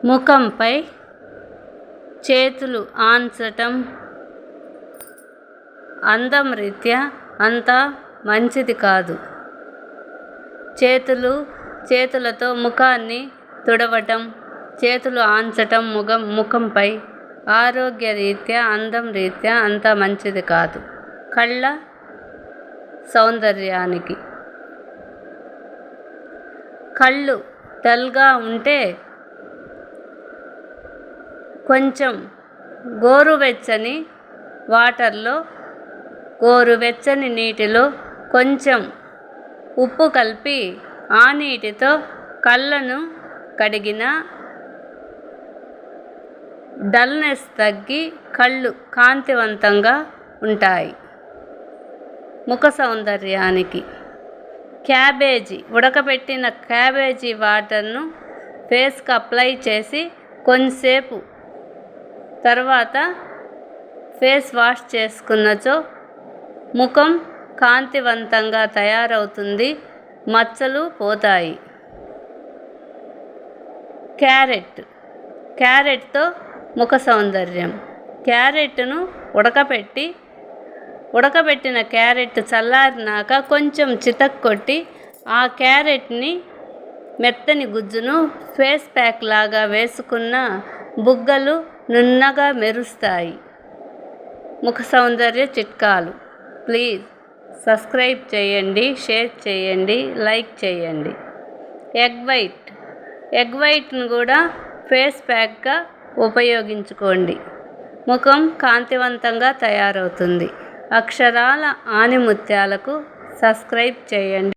ముఖంపై చేతులు ఆన్చటం అందం రీత్యా అంత మంచిది కాదు. చేతులతో ముఖాన్ని తుడవటం, చేతులు ఆన్చటం ముఖంపై ఆరోగ్య రీత్యా అందం రీత్యా అంత మంచిది కాదు. కళ్ళ సౌందర్యానికి కళ్ళు డల్గా ఉంటే కొంచెం గోరువెచ్చని నీటిలో కొంచెం ఉప్పు కలిపి ఆ నీటితో కళ్ళను కడిగిన డల్నెస్ తగ్గి కళ్ళు కాంతివంతంగా ఉంటాయి. ముఖ సౌందర్యానికి ఉడకబెట్టిన క్యాబేజీ వాటర్ను ఫేస్కి అప్లై చేసి కొంచెంసేపు తర్వాత ఫేస్ వాష్ చేసుకున్నచో ముఖం కాంతివంతంగా తయారవుతుంది, మచ్చలు పోతాయి. క్యారెట్తో ముఖ సౌందర్యం. క్యారెట్ను ఉడకబెట్టిన క్యారెట్ చల్లారినాక కొంచెం చితక్కొట్టి ఆ క్యారెట్ని మెత్తని గుజ్జును ఫేస్ ప్యాక్ లాగా వేసుకున్న బుగ్గలు నున్నగా మెరుస్తాయి. ముఖ సౌందర్య చిట్కాలు. ప్లీజ్ సబ్స్క్రైబ్ చేయండి, షేర్ చేయండి, లైక్ చేయండి. ఎగ్ వైట్ను కూడా ఫేస్ ప్యాక్గా ఉపయోగించుకోండి. ముఖం కాంతివంతంగా తయారవుతుంది. అక్షరాల ఆణిముత్యాలకు సబ్స్క్రైబ్ చేయండి.